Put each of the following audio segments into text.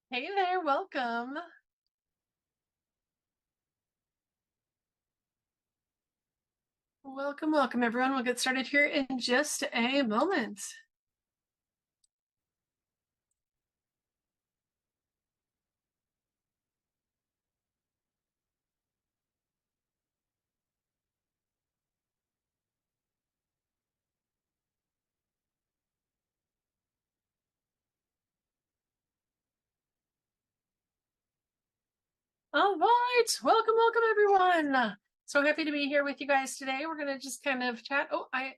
Hey there, welcome. Welcome, everyone. We'll get started here in just a moment. All right, welcome, everyone. So happy to be here with you guys today. We're going to just kind of chat. Oh, it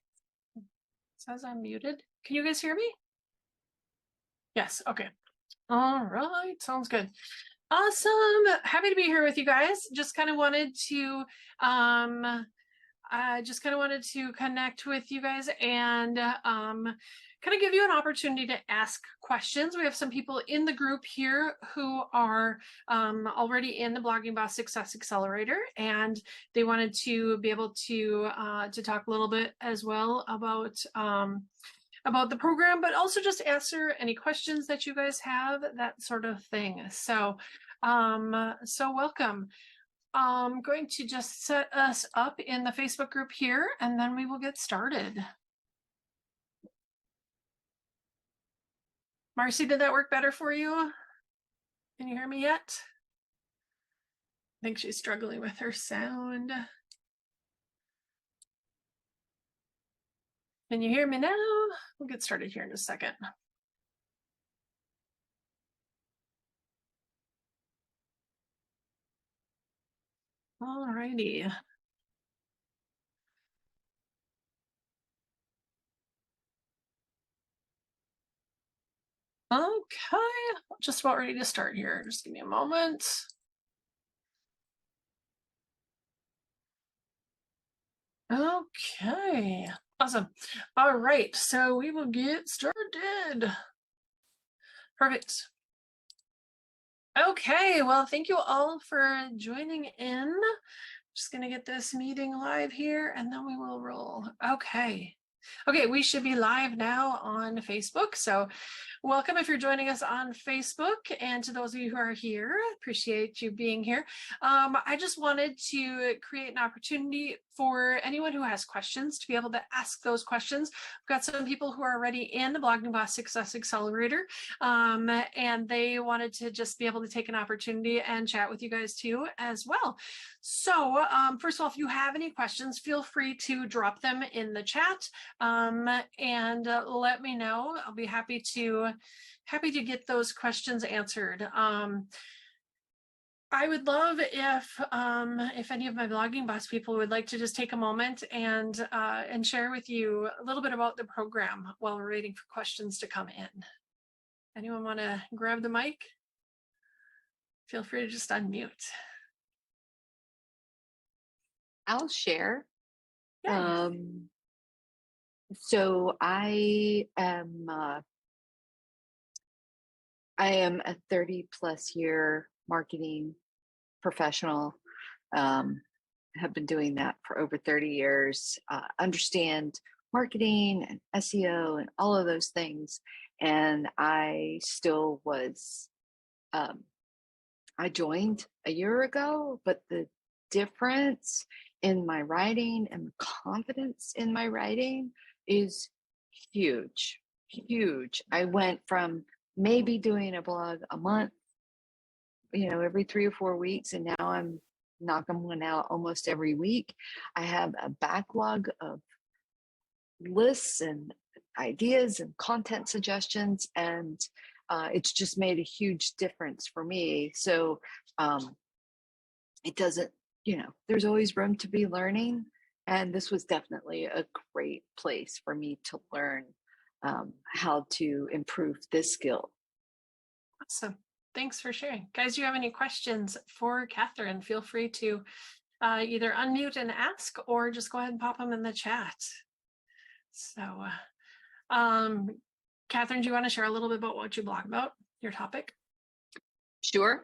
says I'm muted. Can you guys hear me? Yes, okay. All right, sounds good. Awesome. Happy to be here with you guys. Just kind of wanted to connect with you guys and kind of give you an opportunity to ask questions. We have some people in the group here who are already in the Blogging Boss Success Accelerator, and they wanted to be able to talk a little bit as well about the program, but also just answer any questions that you guys have, that sort of thing. So welcome. I'm going to just set us up in the Facebook group here, and then we will get started. Marcy, did that work better for you? Can you hear me yet? I think she's struggling with her sound. Can you hear me now? We'll get started here in a second. All righty. Okay, just about ready to start here. Just give me a moment. Okay, awesome. All right, so we will get started. Perfect. Okay, well, thank you all for joining in. Just going to get this meeting live here and then we will roll. Okay. Okay, we should be live now on Facebook. So welcome if you're joining us on Facebook, and to those of you who are here, appreciate you being here. I just wanted to create an opportunity for anyone who has questions to be able to ask those questions. We've got some people who are already in the Blogging Boss Success Accelerator, and they wanted to just be able to take an opportunity and chat with you guys too as well. So first of all, if you have any questions, feel free to drop them in the chat and let me know. I'll be happy to get those questions answered. I would love if any of my Blogging Boss people would like to just take a moment and share with you a little bit about the program while we're waiting for questions to come in. Anyone want to grab the mic? Feel free to just unmute. I'll share. So I am a 30+ year marketing professional. Have been doing that for over 30 years. Understand marketing and SEO and all of those things. And I still was, I joined a year ago, but the difference in my writing and the confidence in my writing is huge. I went from maybe doing a blog a month, every 3 or 4 weeks, and now I'm knocking one out almost every week. I have a backlog of lists and ideas and content suggestions, and it's just made a huge difference for me. So it doesn't, there's always room to be learning. And this was definitely a great place for me to learn how to improve this skill. Awesome. Thanks for sharing. Guys, do you have any questions for Catherine? Feel free to either unmute and ask or just go ahead and pop them in the chat. So, Catherine, do you want to share a little bit about what you blog about, your topic? Sure.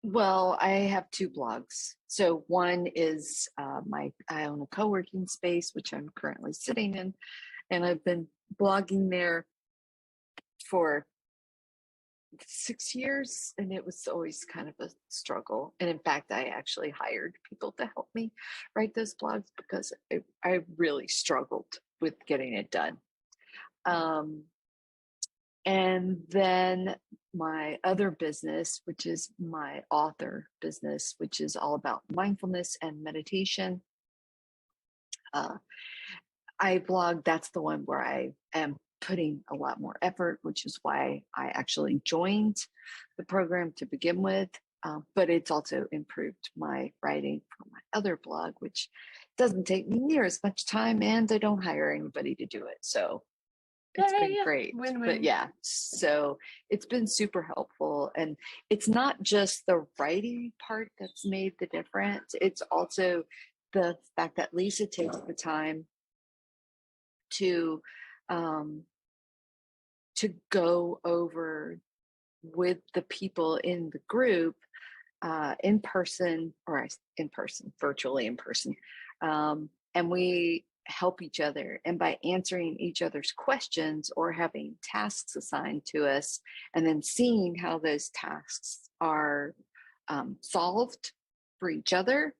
Well, I have 2 blogs. So one is I own a co-working space, which I'm currently sitting in, and I've been blogging there for 6 years, and it was always kind of a struggle. And in fact, I actually hired people to help me write those blogs because I really struggled with getting it done. And then my other business, which is my author business, which is all about mindfulness and meditation. I blog, that's the one where I am putting a lot more effort, which is why I actually joined the program to begin with. But it's also improved my writing for my other blog, which doesn't take me near as much time, and I don't hire anybody to do it. So it's been great. Win-win. But yeah, so it's been super helpful. And it's not just the writing part that's made the difference. It's also the fact that Lisa takes the time to go over with the people in the group in person, virtually in person. And we help each other. And by answering each other's questions or having tasks assigned to us, and then seeing how those tasks are solved for each other,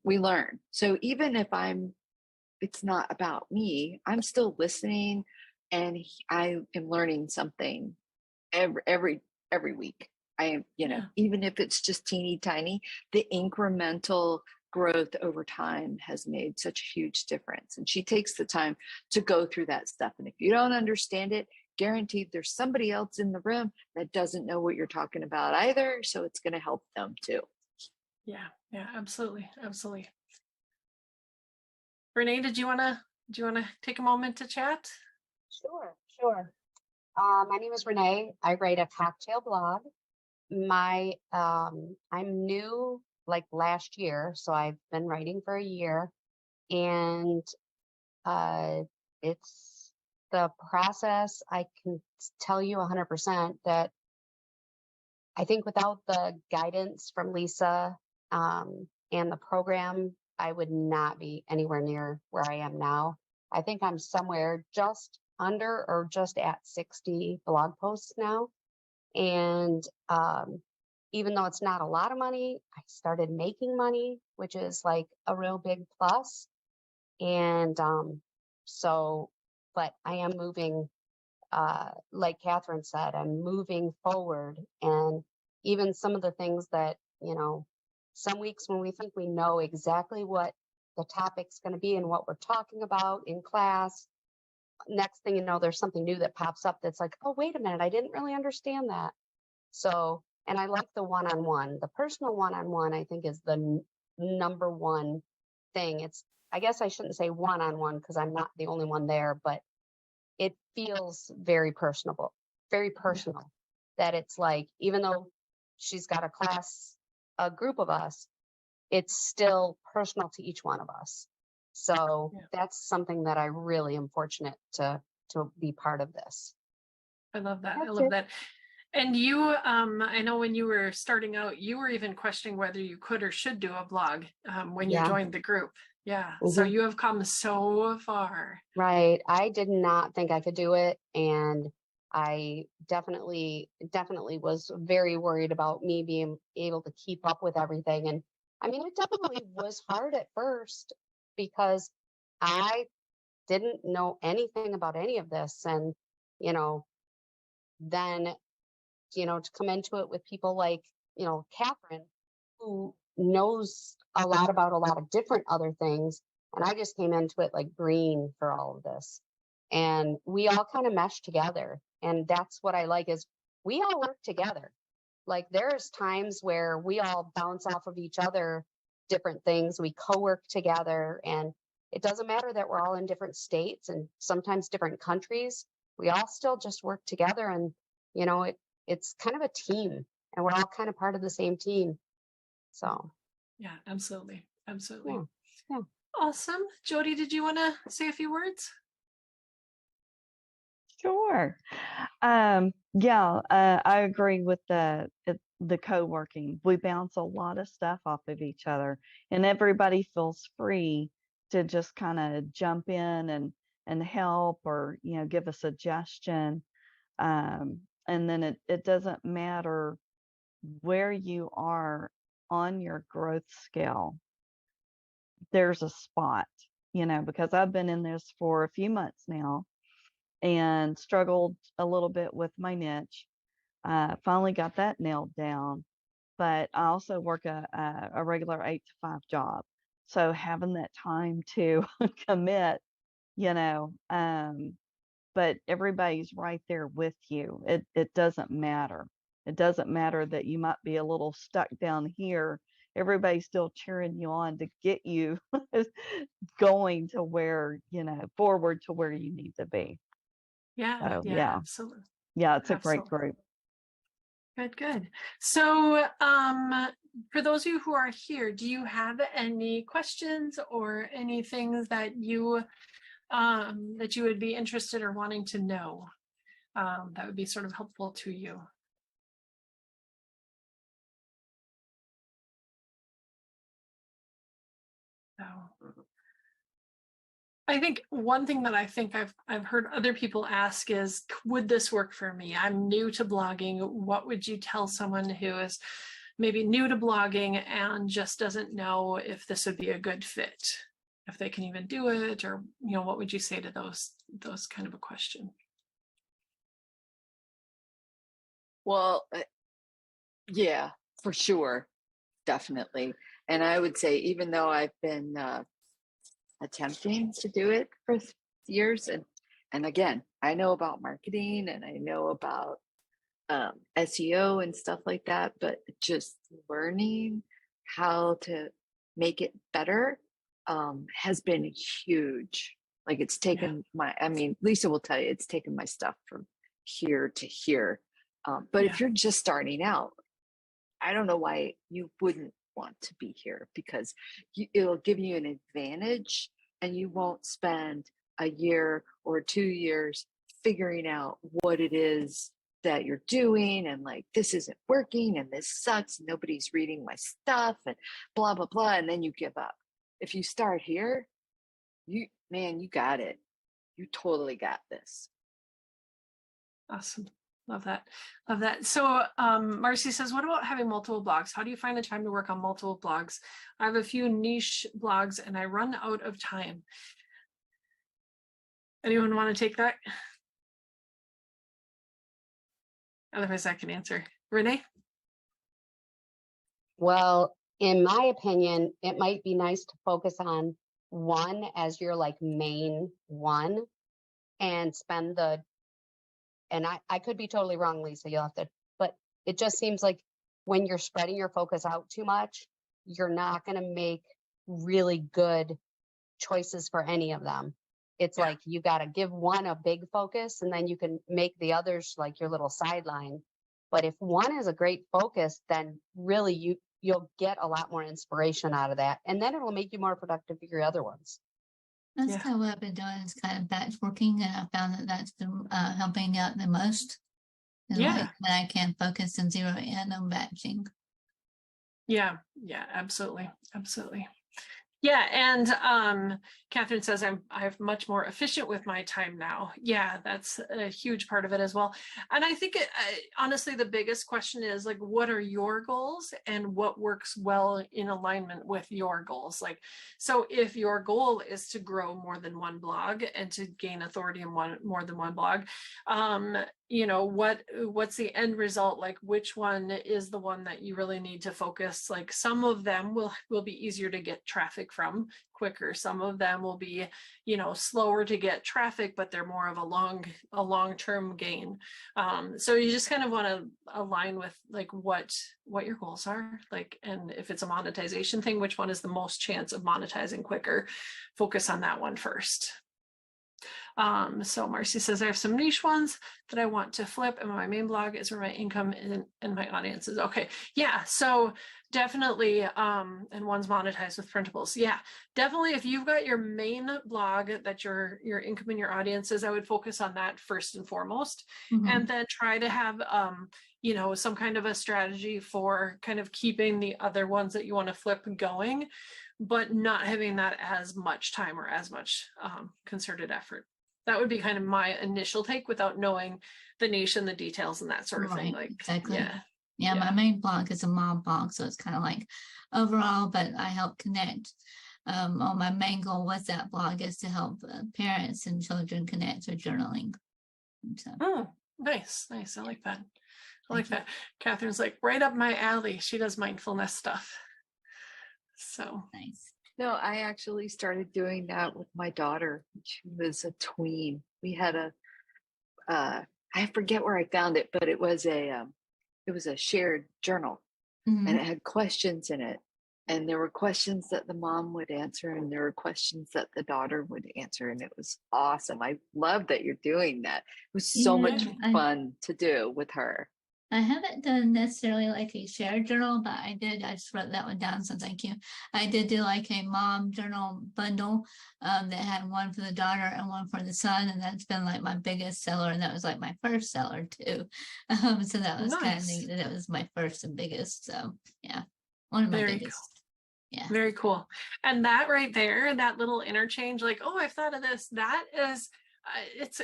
we learn. So even if it's not about me, I'm still listening, and I am learning something every week. I am, even if it's just teeny tiny, the incremental growth over time has made such a huge difference. And she takes the time to go through that stuff. And if you don't understand it, guaranteed there's somebody else in the room that doesn't know what you're talking about either. So it's going to help them too. Yeah, absolutely. Renee, do you want to take a moment to chat? Sure. My name is Renee. I write a cocktail blog. I'm new like last year, so I've been writing for a year, and it's the process. I can tell you 100% that I think without the guidance from Lisa and the program, I would not be anywhere near where I am now. I think I'm somewhere just under or just at 60 blog posts now. And even though it's not a lot of money, I started making money, which is like a real big plus. And but I am moving, like Catherine said, I'm moving forward. And even some of the things that, some weeks when we think we know exactly what the topic's going to be and what we're talking about in class, next thing you know, there's something new that pops up that's like, oh, wait a minute, I didn't really understand that. So, and I like the one-on-one. The personal one-on-one, I think, is the number one thing. I guess I shouldn't say one-on-one because I'm not the only one there, but it feels very personal, that it's like, even though she's got a group of us, it's still personal to each one of us. So that's something that I really am fortunate to be part of this. I love that. And you, I know when you were starting out, you were even questioning whether you could or should do a blog when you joined the group. Yeah. Mm-hmm. So you have come so far. Right. I did not think I could do it. And I definitely was very worried about me being able to keep up with everything. And I mean, it definitely was hard at first because I didn't know anything about any of this. And, then, to come into it with people like, Catherine, who knows a lot about a lot of different other things. And I just came into it like green for all of this. And we all kind of mesh together. And that's what I like is we all work together. Like there's times where we all bounce off of each other, different things. We co-work together, and it doesn't matter that we're all in different states and sometimes different countries. We all still just work together, and it's kind of a team, and we're all kind of part of the same team. So yeah, absolutely. Yeah. Awesome. Jody, did you want to say a few words? Sure. I agree with the co-working. We bounce a lot of stuff off of each other, and everybody feels free to just kind of jump in and help or give a suggestion. And then it doesn't matter where you are on your growth scale, there's a spot, because I've been in this for a few months now and struggled a little bit with my niche. Finally got that nailed down, but I also work a regular 8 to 5 job. So having that time to commit, but everybody's right there with you. It doesn't matter. It doesn't matter that you might be a little stuck down here. Everybody's still cheering you on to get you going to where, forward to where you need to be. Yeah, So yeah, absolutely. yeah, it's a great Absolutely. group. Good, good. So for those of you who are here, do you have any questions or any things that you would be interested or wanting to know that would be sort of helpful to you? So I think one thing that I've heard other people ask is, would this work for me? I'm new to blogging. What would you tell someone who is maybe new to blogging and just doesn't know if this would be a good fit, if they can even do it, or what would you say to those kind of a question? Well, yeah, for sure, definitely. And I would say, even though I've been attempting to do it for years, and again, I know about marketing and I know about SEO and stuff like that, but just learning how to make it better has been huge. Like, it's taken Lisa will tell you, it's taken my stuff from here to here. But if you're just starting out, I don't know why you wouldn't want to be here, because it'll give you an advantage, and you won't spend a year or 2 years figuring out what it is that you're doing, and like, this isn't working and this sucks, nobody's reading my stuff, and blah blah blah, and then you give up. If you start here, you got it. You totally got this. Awesome. Love that. Love that. So Marcy says, what about having multiple blogs? How do you find the time to work on multiple blogs? I have a few niche blogs and I run out of time. Anyone want to take that? Otherwise I can answer. Renee? Well, in my opinion, it might be nice to focus on one as your like main one, and spend and I could be totally wrong, Lisa, you'll have to, but it just seems like when you're spreading your focus out too much, you're not going to make really good choices for any of them. It's like you got to give one a big focus, and then you can make the others like your little sideline. But if one is a great focus, then really you'll get a lot more inspiration out of that, and then it'll make you more productive for your other ones. That's kind of what I've been doing, is kind of batch working, and I found that that's been helping out the most. And like, when I can focus and zero in on batching. Yeah, absolutely. Absolutely. Yeah, and Catherine says I'm much more efficient with my time now. Yeah, that's a huge part of it as well. And I think honestly, the biggest question is like, what are your goals and what works well in alignment with your goals? Like, so if your goal is to grow more than one blog and to gain authority in more than one blog, what's the end result? Like, which one is the one that you really need to focus? Like, some of them will be easier to get traffic from quicker. Some of them will be, slower to get traffic, but they're more of a long-term gain. So you just kind of want to align with like what your goals are, like, and if it's a monetization thing, which one is the most chance of monetizing quicker? Focus on that one first. So Marcy says, I have some niche ones that I want to flip, and my main blog is where my income and my audience is. Okay. Yeah. So definitely, and one's monetized with printables. Yeah, definitely. If you've got your main blog that your income and your audience is, I would focus on that first and foremost, and then try to have, some kind of a strategy for kind of keeping the other ones that you want to flip going, but not having that as much time or as much concerted effort. that would be kind of my initial take without knowing the niche and the details and that sort of thing. Right, Like, exactly. yeah. Yeah, my Yeah. main blog is a mom blog, so it's kind of like overall, but I help connect. On my main goal with that blog is to help parents and children connect with journaling. And so, Oh, nice. I like that. I like Thank that. Catherine's like right up my alley. She does mindfulness stuff. So nice. No, I actually started doing that with my daughter. She was a tween. We had I forget where I found it, but it was a shared journal, and Mhm. it had questions in it. And there were questions that the mom would answer, and there were questions that the daughter would answer. And it was awesome. I love that you're doing that. It was so much Yeah, fun to do with her. I haven't done necessarily like a shared journal, but I just wrote that one down, so thank you. I did do like a mom journal bundle that had one for the daughter and one for the son, and that's been like my biggest seller, and that was like my first seller too. So that was kind of Nice. neat that it was my first and biggest. So yeah, one of my Very biggest. Yeah. very cool. And that right there, that little interchange, like, oh, I've thought of this. That is, it's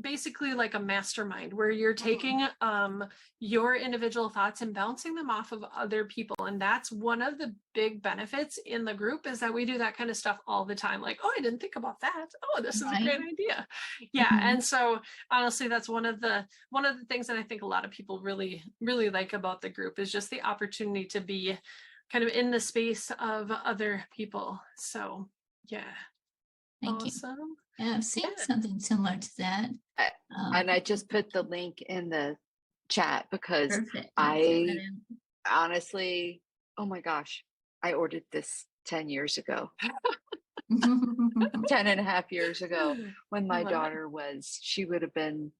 basically like a mastermind where you're taking your individual thoughts and bouncing them off of other people. And that's one of the big benefits in the group, is that we do that kind of stuff all the time. Like, oh, I didn't think about that. Oh, this is a great Right. idea. Yeah. Mhm. And so honestly, that's one of the things that I think a lot of people really, really like about the group, is just the opportunity to be kind of in the space of other people. So yeah. Thank you. Awesome. Yeah, I've seen Yeah. something similar to that. I- And I just put the link in the chat because Perfect. I'll put that I in. honestly, oh my gosh, I ordered this 10 years ago, 10 and a half years ago, when my Love it. daughter was, she would have been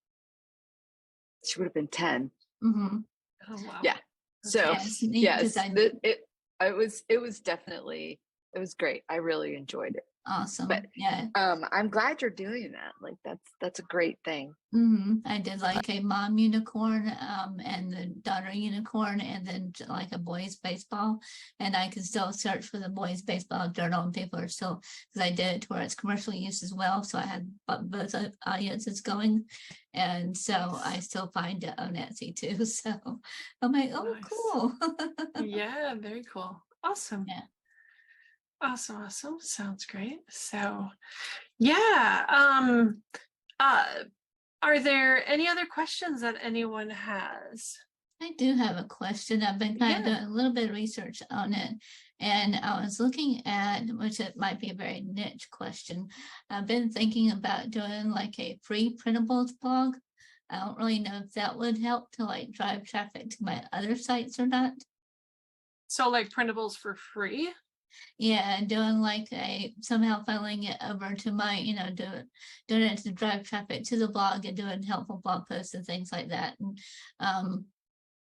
10. Mhm. Oh wow. Yeah. That's So Yeah, it's neat yes, because it was definitely, it was great. I really enjoyed it. awesome. But Yeah. I'm glad you're doing that. Like that's a great thing. I did like a mom unicorn, and the daughter unicorn, and then like a boys baseball. And I can still search for the boys baseball journal, and people are still, because I did it to where it's commercial use as well. So I had both audiences going. And so I still find it on Etsy too. So I'm like, oh, Nice. cool. Yeah, very cool. Awesome. Yeah. Awesome. Sounds great. So yeah. Are there any other questions that anyone has? I do have a question. I've been kind of Yeah. doing a little bit of research on it, and I was looking at, which it might be a very niche question. I've been thinking about doing like a free printables blog. I don't really know if that would help to like drive traffic to my other sites or not. So like printables for free? Yeah, and doing like somehow funneling it over to my, doing it to drive traffic to the blog and doing helpful blog posts and things like that. And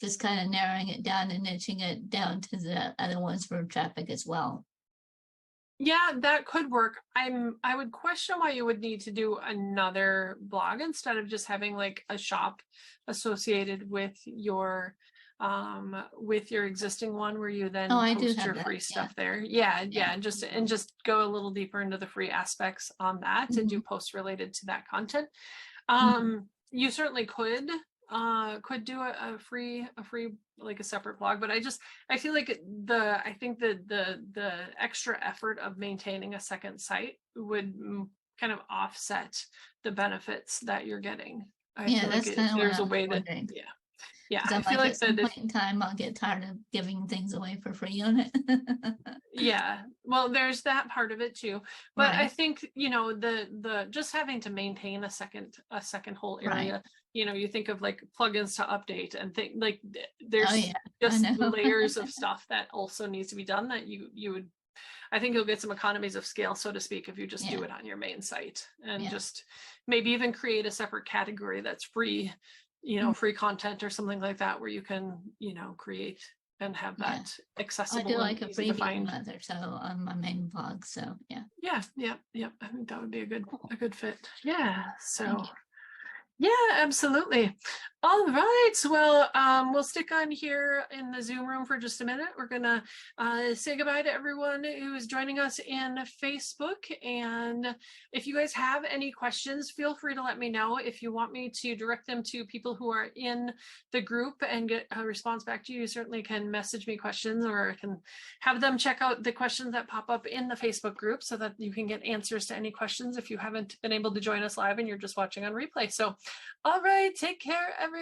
just kind of narrowing it down and niching it down to the other ones for traffic as well. Yeah, that could work. I would question why you would need to do another blog instead of just having like a shop associated with your existing one, where you then Oh, I do post have your that, free yeah. stuff there. Yeah, Yeah. and just go a little deeper into the free aspects on that and do posts related to that content. You certainly could do a free like a separate blog, but I feel like I think the extra effort of maintaining a second site would kind of offset the benefits that you're getting. I Yeah, feel that's like kind of what there's I a was way that wondering. yeah, 'Cause I I'm feel like, like at some that if point in time, I'll get tired of giving things away for free on it. yeah, well, there's that part of it too, but I Right. think the just having to maintain a second whole Right. area, you think of like plugins to update and think like Oh there's yeah, I just know. layers of stuff that also needs to be done that you would, I think you'll get some economies of scale, so to speak, if you just do Yeah. it on your main site and Yeah. just maybe even create a separate category that's free, free content or something like that, where you can, create and have Yeah. that I accessible do like and a easy to freebie a find. month or so on my main blog. So yeah. Yeah. I think that would be a good fit. Yeah. Thank So you. yeah, absolutely. All right, well, we'll stick on here in the Zoom room for just a minute. We're gonna say goodbye to everyone who's joining us in Facebook. And if you guys have any questions, feel free to let me know. If you want me to direct them to people who are in the group and get a response back to you, you certainly can message me questions, or I can have them check out the questions that pop up in the Facebook group so that you can get answers to any questions if you haven't been able to join us live and you're just watching on replay. So, all right, take care, everyone.